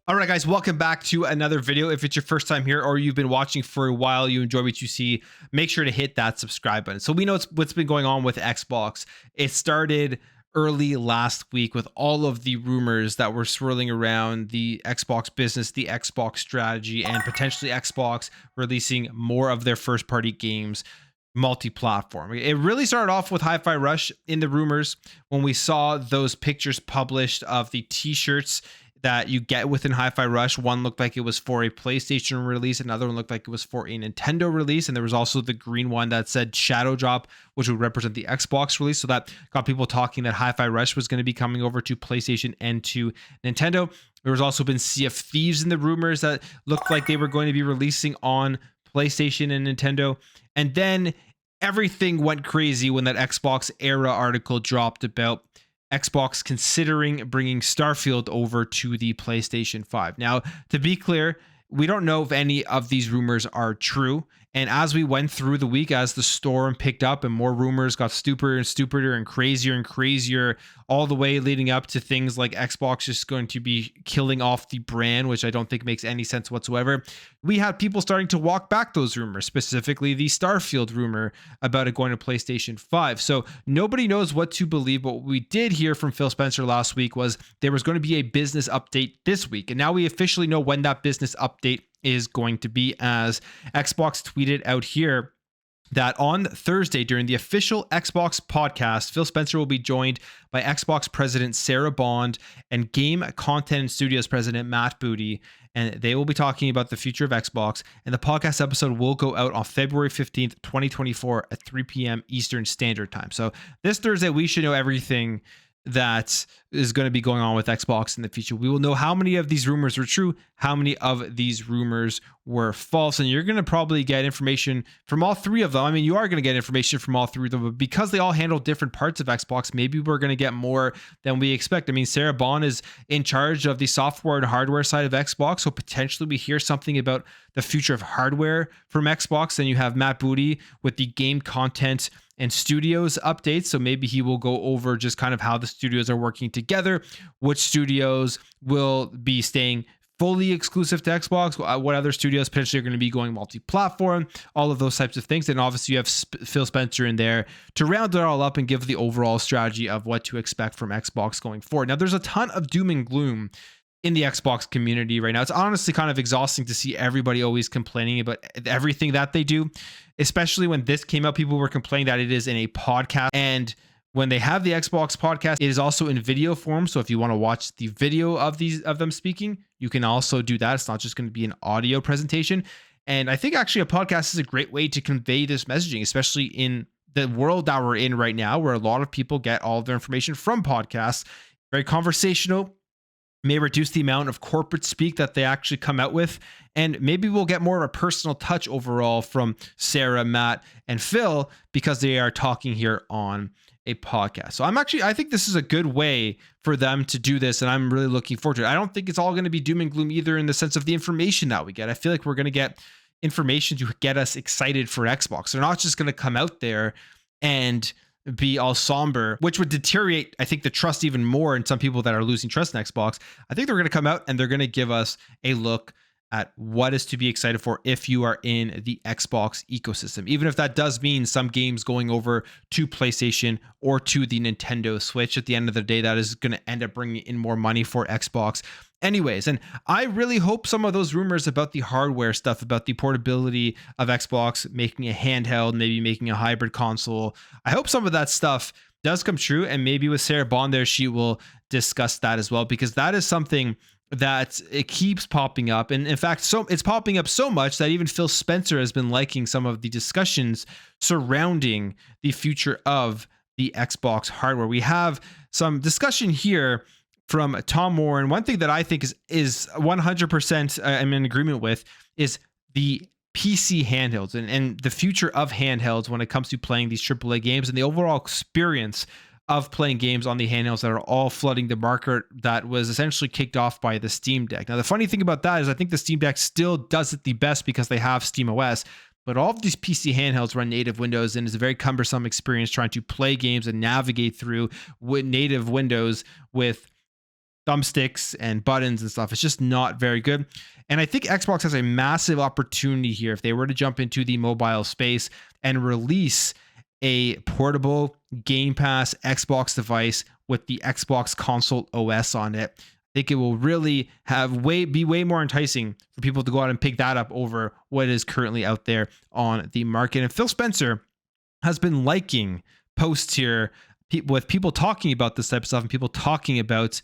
All right, guys, welcome back to another video. If it's your first time here or you've been watching for a while, you enjoy what you see, make sure to hit that subscribe button. So we know what's been going on with Xbox. It started early last week with all of the rumors that were swirling around the Xbox business, the Xbox strategy, and potentially Xbox releasing more of their first party games multi-platform. It really started off with Hi-Fi Rush in the rumors when we saw those pictures published of the t-shirts that you get within Hi-Fi Rush. One looked like it was for a PlayStation release, another one looked like it was for a Nintendo release, and there was also the green one that said Shadow Drop, which would represent the Xbox release. So that got people talking that Hi-Fi Rush was going to be coming over to PlayStation and to Nintendo. There was also been Sea of Thieves in the rumors that looked like they were going to be releasing on PlayStation and Nintendo. And then everything went crazy when that Xbox Era article dropped about Xbox considering bringing Starfield over to the PlayStation 5. Now, to be clear, we don't know if any of these rumors are true. And as we went through the week, as the storm picked up and more rumors got stupider and stupider and crazier, all the way leading up to things like Xbox just going to be killing off the brand, which I don't think makes any sense whatsoever. We had people starting to walk back those rumors, specifically the Starfield rumor about it going to PlayStation 5. So nobody knows what to believe. But what we did hear from Phil Spencer last week was there was going to be a business update this week. And now we officially know when that business update is going to be, as Xbox tweeted out here that on Thursday during the official Xbox podcast, Phil Spencer will be joined by Xbox president Sarah Bond and Game Content and Studios president Matt Booty, and they will be talking about the future of Xbox. And the podcast episode will go out on February 15th, 2024 at 3 p.m. Eastern Standard Time. So this Thursday, we should know everything that is going to be going on with Xbox in the future. We will know how many of these rumors were true, how many of these rumors were false, and you're going to probably get information from all three of them. I mean, you are going to get information from all three of them, but because they all handle different parts of Xbox, maybe we're going to get more than we expect. I mean, Sarah Bond is in charge of the software and hardware side of Xbox, so potentially we hear something about the future of hardware from Xbox. Then you have Matt Booty with the game content and studios updates. So maybe he will go over just kind of how the studios are working together, which studios will be staying fully exclusive to Xbox, what other studios potentially are going to be going multi-platform, all of those types of things. And obviously you have Phil Spencer in there to round it all up and give the overall strategy of what to expect from Xbox going forward. Now, there's a ton of doom and gloom in the Xbox community right now. It's honestly kind of exhausting to see everybody always complaining about everything that they do, especially when this came out. People were complaining that it is in a podcast, and when they have the Xbox podcast, it is also in video form. So if you want to watch the video of them speaking, you can also do that. It's not just going to be an audio presentation. And I think actually a podcast is a great way to convey this messaging, especially in the world that we're in right now, where a lot of people get all of their information from podcasts. Very conversational, may reduce the amount of corporate speak that they actually come out with. And maybe we'll get more of a personal touch overall from Sarah, Matt, and Phil because they are talking here on a podcast. So I think this is a good way for them to do this, and I'm really looking forward to it. I don't think it's all going to be doom and gloom either in the sense of the information that we get. I feel like we're going to get information to get us excited for Xbox. They're not just going to come out there and be all somber, which would deteriorate, I think, the trust even more in some people that are losing trust in Xbox. I think they're going to come out and they're going to give us a look at what is to be excited for if you are in the Xbox ecosystem, even if that does mean some games going over to PlayStation or to the Nintendo Switch. At the end of the day, that is going to end up bringing in more money for Xbox anyways. And I really hope some of those rumors about the hardware stuff, about the portability of Xbox, making a handheld, maybe making a hybrid console, I hope some of that stuff does come true. And maybe with Sarah Bond there, she will discuss that as well, because that is something that it keeps popping up. And in fact, so it's popping up so much that even Phil Spencer has been liking some of the discussions surrounding the future of the Xbox hardware. We have some discussion here from Tom Moore, and one thing that I think is 100% I'm in agreement with is the PC handhelds and the future of handhelds when it comes to playing these AAA games and the overall experience of playing games on the handhelds that are all flooding the market that was essentially kicked off by the Steam Deck. Now, the funny thing about that is I think the Steam Deck still does it the best because they have Steam OS, but all of these PC handhelds run native Windows, and it's a very cumbersome experience trying to play games and navigate through native Windows with thumbsticks and buttons and stuff. It's just not very good. And I think Xbox has a massive opportunity here if they were to jump into the mobile space and release a portable Game Pass Xbox device with the Xbox console OS on it. I think it will really be way more enticing for people to go out and pick that up over what is currently out there on the market. And Phil Spencer has been liking posts here with people talking about this type of stuff and people talking about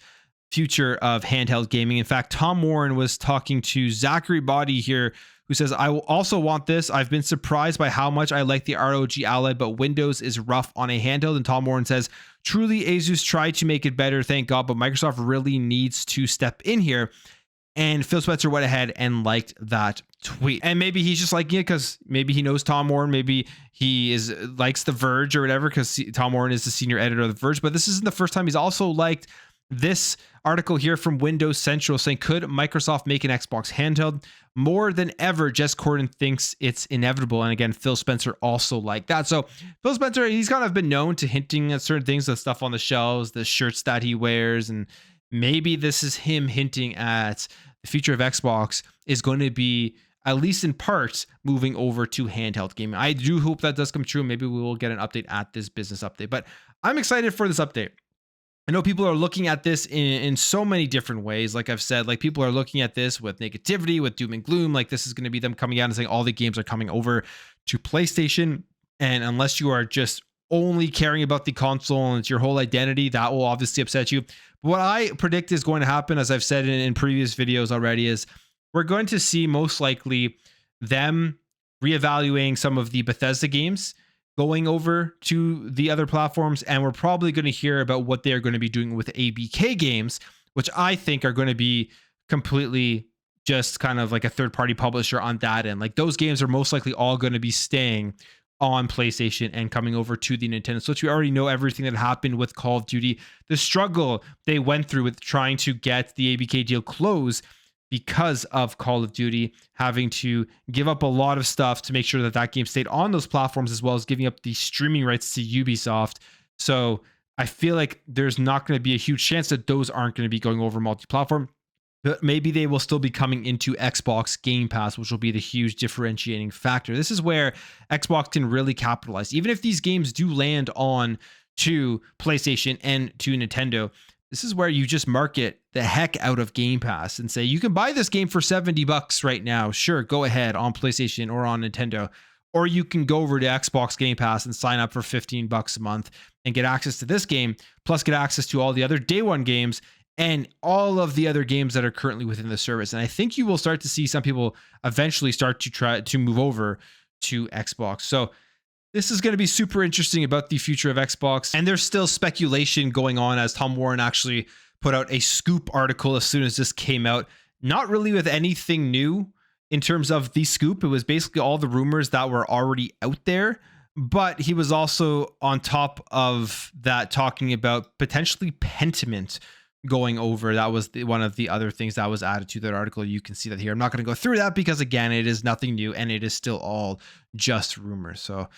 future of handheld gaming. In fact, Tom Warren was talking to Zachary Body here, who says, I will also want this. I've been surprised by how much I like the ROG Ally, but Windows is rough on a handheld. And Tom Warren says, truly, Asus tried to make it better, thank God, but Microsoft really needs to step in here. And Phil Spencer went ahead and liked that tweet. And maybe he's just liking it because maybe he knows Tom Warren. Maybe he likes The Verge or whatever, because Tom Warren is the senior editor of The Verge. But this isn't the first time he's also liked this article here from Windows Central saying, could Microsoft make an Xbox handheld? More than ever, Jess Corden thinks it's inevitable. And again, Phil Spencer also liked that. So Phil Spencer, he's kind of been known to hinting at certain things, the stuff on the shelves, the shirts that he wears. And maybe this is him hinting at the future of Xbox is going to be, at least in part, moving over to handheld gaming. I do hope that does come true. Maybe we will get an update at this business update, but I'm excited for this update. I know people are looking at this in so many different ways. Like I've said, like people are looking at this with negativity, with doom and gloom. Like this is going to be them coming out and saying all the games are coming over to PlayStation. And unless you are just only caring about the console and it's your whole identity, that will obviously upset you. But what I predict is going to happen, as I've said in previous videos already, is we're going to see most likely them reevaluating some of the Bethesda games, going over to the other platforms, and we're probably going to hear about what they're going to be doing with ABK games, which I think are going to be completely just kind of like a third-party publisher on that end. Like those games are most likely all going to be staying on PlayStation and coming over to the Nintendo Switch. We already know everything that happened with Call of Duty, the struggle they went through with trying to get the ABK deal closed because of Call of Duty, having to give up a lot of stuff to make sure that that game stayed on those platforms, as well as giving up the streaming rights to Ubisoft. So I feel like there's not going to be a huge chance that those aren't going to be going over multi-platform, but maybe they will still be coming into Xbox Game Pass, which will be the huge differentiating factor. This is where Xbox can really capitalize. Even if these games do land on to PlayStation and to Nintendo, this is where you just market the heck out of Game Pass and say, you can buy this game for $70 right now. Sure, go ahead on PlayStation or on Nintendo. Or you can go over to Xbox Game Pass and sign up for $15 a month and get access to this game, plus get access to all the other day one games and all of the other games that are currently within the service. And I think you will start to see some people eventually start to try to move over to Xbox. So this is going to be super interesting about the future of Xbox. And there's still speculation going on, as Tom Warren actually put out a scoop article as soon as this came out. Not really with anything new in terms of the scoop. It was basically all the rumors that were already out there. But he was also on top of that talking about potentially Pentiment going over. That was one of the other things that was added to that article. You can see that here. I'm not going to go through that because, again, it is nothing new and it is still all just rumors. So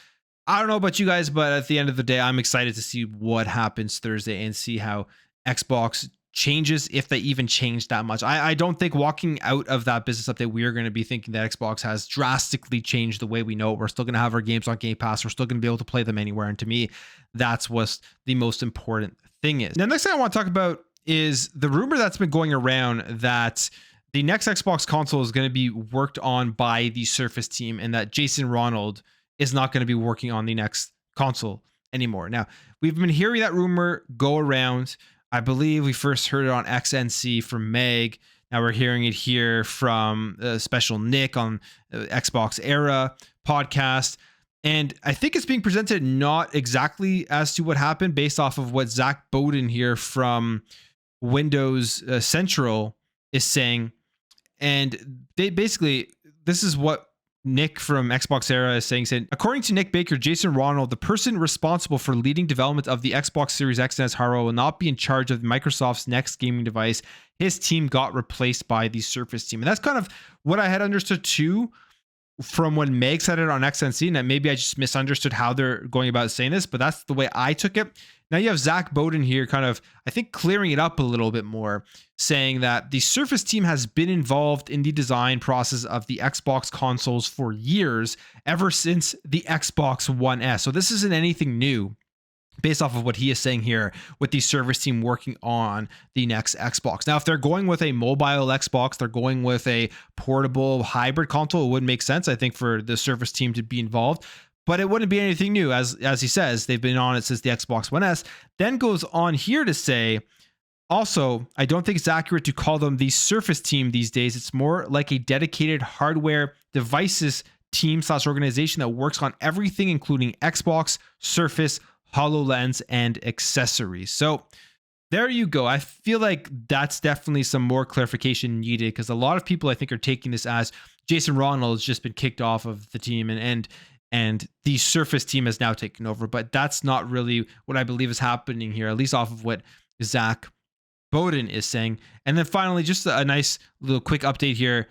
I don't know about you guys, but at the end of the day, I'm excited to see what happens Thursday and see how Xbox changes, if they even change that much. I don't think walking out of that business update, we are going to be thinking that Xbox has drastically changed the way we know it. We're still going to have our games on Game Pass. We're still going to be able to play them anywhere. And to me, that's what the most important thing is. Now, the next thing I want to talk about is the rumor that's been going around that the next Xbox console is going to be worked on by the Surface team, and that Jason Ronald is not going to be working on the next console anymore. Now, we've been hearing that rumor go around. I believe we first heard it on XNC from Meg. Now we're hearing it here from Special Nick on Xbox Era podcast. And I think it's being presented not exactly as to what happened, based off of what Zach Bowden here from Windows Central is saying. And they basically, this is what Nick from Xbox Era is saying, said, according to Nick Baker, Jason Ronald, the person responsible for leading development of the Xbox Series X and S hardware, will not be in charge of Microsoft's next gaming device. His team got replaced by the Surface team. And that's kind of what I had understood too. from when Meg said it on XNC, and maybe I just misunderstood how they're going about saying this, but that's the way I took it. Now you have Zach Bowden here kind of, I think, clearing it up a little bit more, saying that the Surface team has been involved in the design process of the Xbox consoles for years, ever since the Xbox One S. So this isn't anything new, based off of what he is saying here, with the Surface team working on the next Xbox. Now, if they're going with a mobile Xbox, they're going with a portable hybrid console, it would make sense, I think, for the Surface team to be involved. But it wouldn't be anything new. As he says, they've been on it since the Xbox One S. Then goes on here to say, also, I don't think it's accurate to call them the Surface team these days. It's more like a dedicated hardware devices team / organization that works on everything, including Xbox, Surface, HoloLens, and accessories. So there you go. I feel like that's definitely some more clarification needed, because a lot of people, I think, are taking this as Jason Ronald has just been kicked off of the team and the Surface team has now taken over. But that's not really what I believe is happening here, at least off of what Zach Bowden is saying. And then finally, just a nice little quick update here.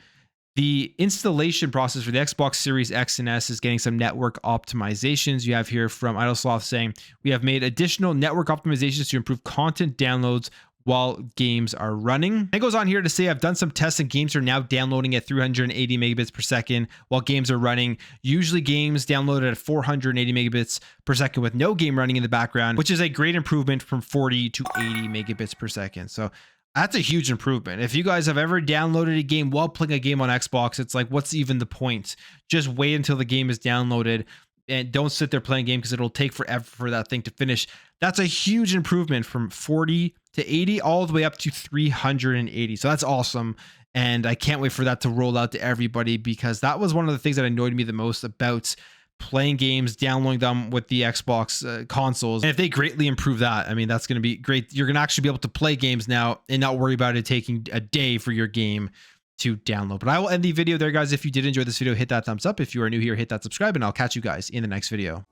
The installation process for the Xbox Series X and S is getting some network optimizations. You have here from Idlesloth saying, we have made additional network optimizations to improve content downloads while games are running. It goes on here to say, I've done some tests and games are now downloading at 380 megabits per second while games are running. Usually games downloaded at 480 megabits per second with no game running in the background, which is a great improvement from 40 to 80 megabits per second. So that's a huge improvement. If you guys have ever downloaded a game while playing a game on Xbox, it's like, what's even the point? Just wait until the game is downloaded and don't sit there playing a game, because it'll take forever for that thing to finish. That's a huge improvement from 40 to 80 all the way up to 380. So that's awesome. And I can't wait for that to roll out to everybody, because that was one of the things that annoyed me the most about playing games, downloading them with the Xbox consoles. And if they greatly improve that, I mean, that's going to be great. You're going to actually be able to play games now and not worry about it taking a day for your game to download. But I will end the video there, guys. If you did enjoy this video, hit that thumbs up. If you are new here, hit that subscribe, and I'll catch you guys in the next video.